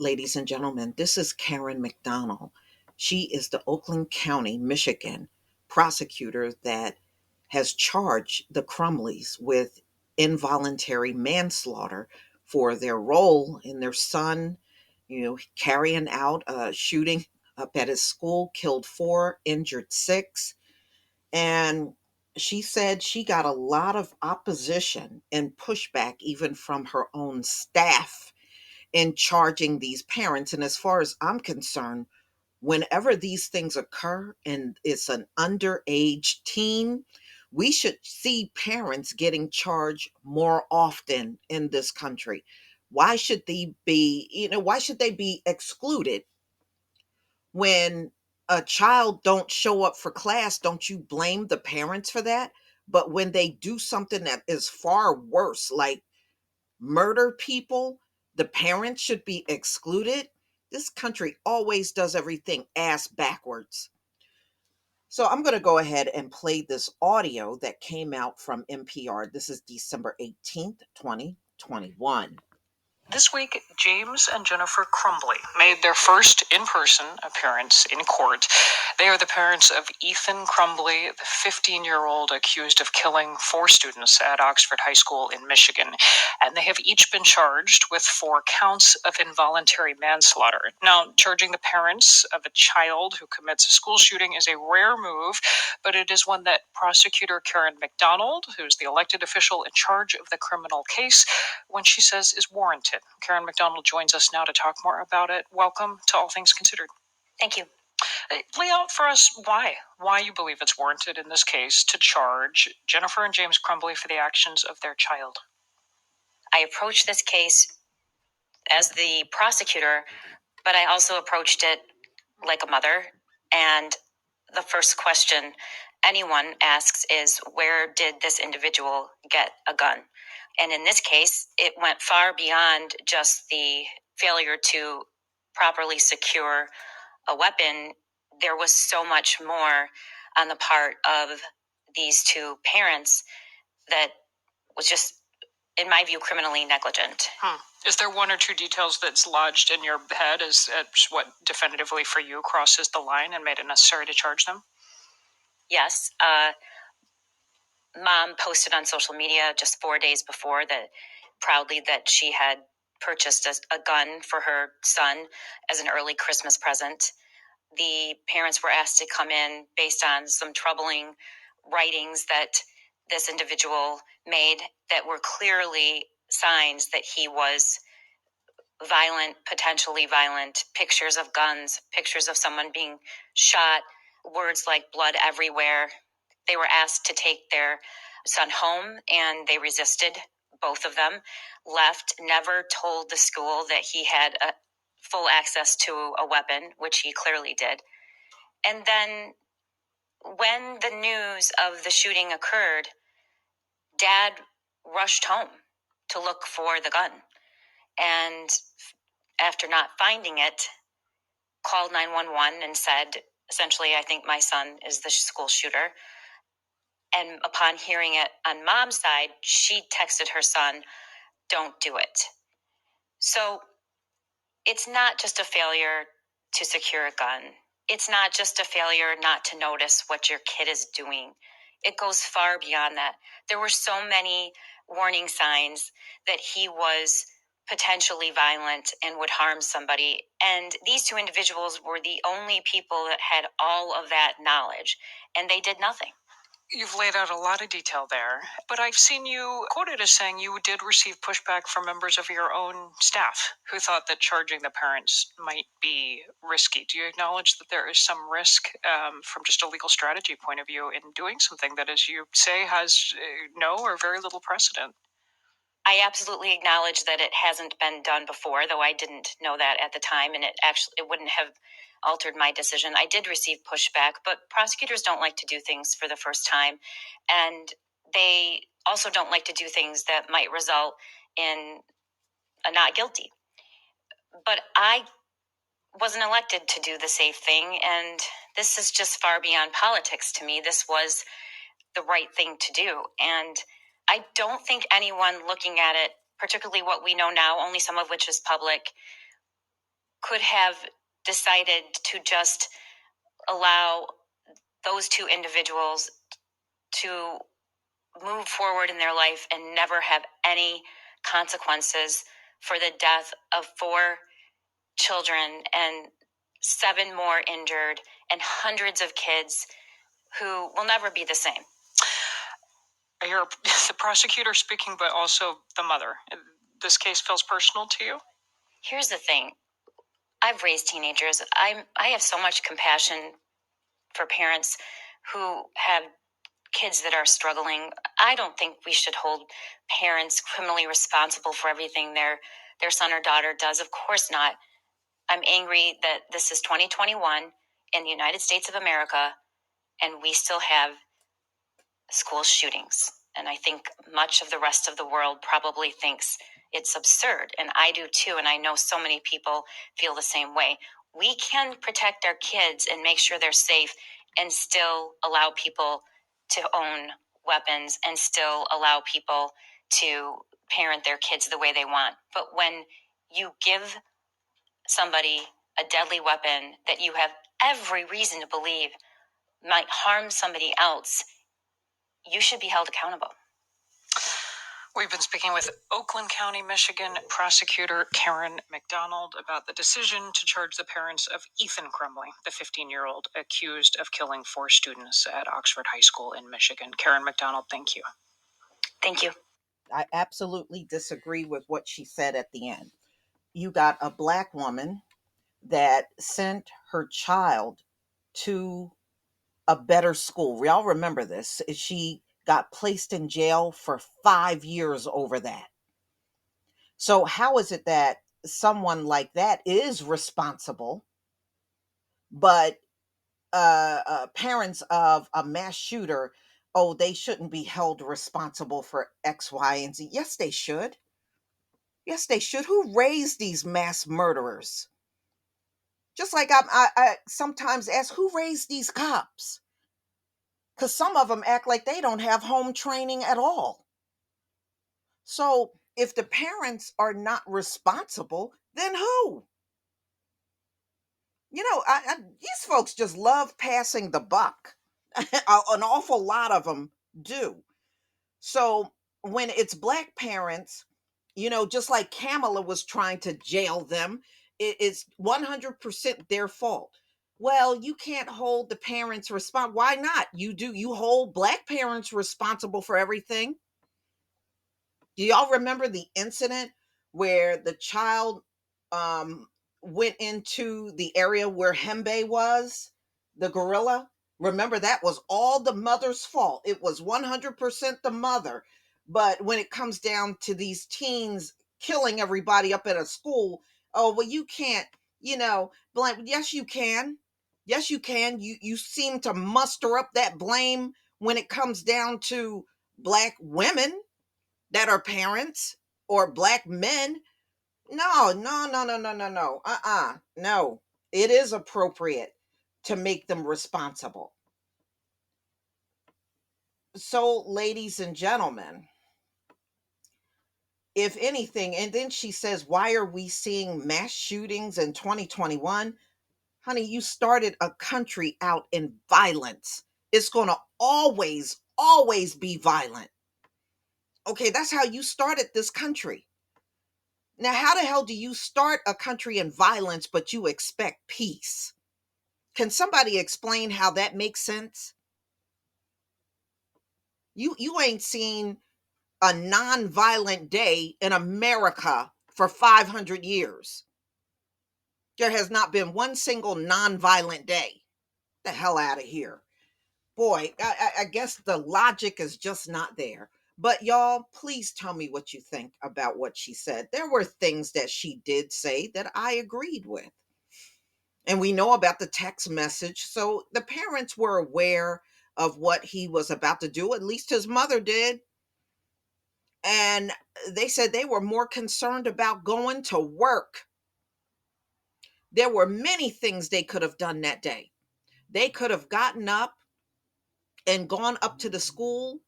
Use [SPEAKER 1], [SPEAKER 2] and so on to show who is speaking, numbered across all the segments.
[SPEAKER 1] ladies and gentlemen. This is Karen McDonald. She is the Oakland County, Michigan prosecutor that has charged the Crumleys with involuntary manslaughter for their role in their son, carrying out a shooting up at his school, killed 4, injured 6. And she said she got a lot of opposition and pushback even from her own staff in charging these parents. And as far as I'm concerned, whenever these things occur and it's an underage teen, we should see parents getting charged more often in this country. Why should they be excluded when a child don't show up for class? Don't you blame the parents for that? But when they do something that is far worse, like murder people, the parents should be excluded. This country always does everything ass backwards. So I'm going to go ahead and play this audio that came out from NPR. This is December 18th, 2021.
[SPEAKER 2] This week, James and Jennifer Crumbley made their first in-person appearance in court. They are the parents of Ethan Crumbley, the 15-year-old accused of killing 4 students at Oxford High School in Michigan. And they have each been charged with 4 counts of involuntary manslaughter. Now, charging the parents of a child who commits a school shooting is a rare move, but it is one that prosecutor Karen McDonald, who's the elected official in charge of the criminal case, when she says is warranted. Karen McDonald joins us now to talk more about it. Welcome to All Things Considered.
[SPEAKER 3] Thank you.
[SPEAKER 2] Lay out for us why you believe it's warranted in this case to charge Jennifer and James Crumbley for the actions of their child.
[SPEAKER 3] I approached this case as the prosecutor, but I also approached it like a mother. And the first question anyone asks is, where did this individual get a gun? And in this case, it went far beyond just the failure to properly secure a weapon. There was so much more on the part of these 2 parents that was just, in my view, criminally negligent.
[SPEAKER 2] Is there 1 or 2 details that's lodged in your head as what definitively for you crosses the line and made it necessary to charge them?
[SPEAKER 3] Yes. Mom posted on social media just 4 days before proudly that she had purchased a gun for her son as an early Christmas present. The parents were asked to come in based on some troubling writings that this individual made that were clearly signs that he was violent, potentially violent, pictures of guns, pictures of someone being shot, words like blood everywhere. They were asked to take their son home and they resisted. Both of them left, never told the school that he had full access to a weapon, which he clearly did. And then when the news of the shooting occurred, Dad rushed home to look for the gun. And after not finding it, called 911 and said, essentially, I think my son is the school shooter. And upon hearing it on Mom's side, she texted her son, don't do it. So it's not just a failure to secure a gun. It's not just a failure not to notice what your kid is doing. It goes far beyond that. There were so many warning signs that he was potentially violent and would harm somebody. And these 2 individuals were the only people that had all of that knowledge, and they did nothing.
[SPEAKER 2] You've laid out a lot of detail there, but I've seen you quoted as saying you did receive pushback from members of your own staff who thought that charging the parents might be risky. Do you acknowledge that there is some risk from just a legal strategy point of view in doing something that, as you say, has no or very little precedent?
[SPEAKER 3] I absolutely acknowledge that it hasn't been done before, though I didn't know that at the time, and it wouldn't have altered my decision. I did receive pushback, but prosecutors don't like to do things for the first time, and they also don't like to do things that might result in a not guilty. But I wasn't elected to do the safe thing, and this is just far beyond politics to me. This was the right thing to do, and I don't think anyone looking at it, particularly what we know now, only some of which is public, could have decided to just allow those two individuals to move forward in their life and never have any consequences for the death of 4 children and 7 more injured and hundreds of kids who will never be the same.
[SPEAKER 2] I hear the prosecutor speaking, but also the mother. This case feels personal to you?
[SPEAKER 3] Here's the thing. I've raised teenagers. I have so much compassion for parents who have kids that are struggling. I don't think we should hold parents criminally responsible for everything their son or daughter does. Of course not. I'm angry that this is 2021 in the United States of America and we still have school shootings. And I think much of the rest of the world probably thinks it's absurd. And I do too. And I know so many people feel the same way. We can protect our kids and make sure they're safe and still allow people to own weapons and still allow people to parent their kids the way they want. But when you give somebody a deadly weapon that you have every reason to believe might harm somebody else, you should be held accountable.
[SPEAKER 2] We've been speaking with Oakland County, Michigan prosecutor Karen McDonald about the decision to charge the parents of Ethan Crumbley, the 15-year-old accused of killing 4 students at Oxford High School in Michigan. Karen McDonald, thank you.
[SPEAKER 3] Thank you.
[SPEAKER 1] I absolutely disagree with what she said at the end. You got a Black woman that sent her child to a better school. We all remember this. She got placed in jail for 5 years over that. So, how is it that someone like that is responsible, but parents of a mass shooter, oh, they shouldn't be held responsible for X, Y, and Z? Yes, they should. Yes, they should. Who raised these mass murderers? Just like I sometimes ask, who raised these cops? Because some of them act like they don't have home training at all. So if the parents are not responsible, then who? These folks just love passing the buck. An awful lot of them do. So when it's Black parents, just like Kamala was trying to jail them, it's 100% their fault. Well, you can't hold the parents responsible. Why not? You hold Black parents responsible for everything. Do y'all remember the incident where the child um went into the area where Hembe was, the gorilla? Remember, that was all the mother's fault. It was 100% the mother. But when it comes down to these teens killing everybody up at a school, oh, well, you can't, blame. Yes, you can. Yes, you can. You seem to muster up that blame when it comes down to Black women that are parents or Black men. No, no, no, no, no, no, no. No. It is appropriate to make them responsible. So, ladies and gentlemen, if anything, and then she says, why are we seeing mass shootings in 2021? Honey, you started a country out in violence. It's going to always, always be violent. Okay, that's how you started this country. Now, how the hell do you start a country in violence, but you expect peace? Can somebody explain how that makes sense? You ain't seen a non-violent day in America for 500 years. There has not been one single non-violent day. The hell out of here. Boy, I guess the logic is just not there. But y'all, please tell me what you think about what she said. There were things that she did say that I agreed with. And we know about the text message. So the parents were aware of what he was about to do. At least his mother did. And they said they were more concerned about going to work. There were many things they could have done that day. They could have gotten up and gone up to the school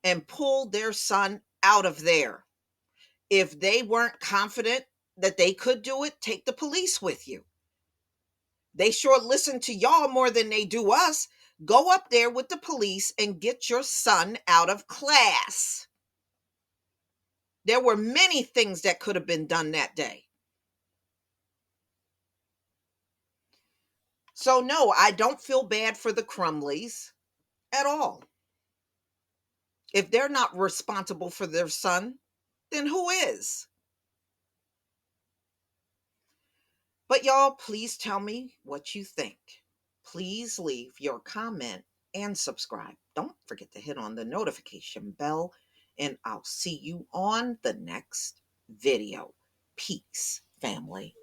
[SPEAKER 1] and pulled their son out of there. If they weren't confident that they could do it, take the police with you. They sure listen to y'all more than they do us. Go up there with the police and get your son out of class. There were many things that could have been done that day. So, no, I don't feel bad for the Crumleys at all. If they're not responsible for their son, then who is? But y'all, please tell me what you think. Please leave your comment and subscribe. Don't forget to hit on the notification bell, and I'll see you on the next video. Peace, family.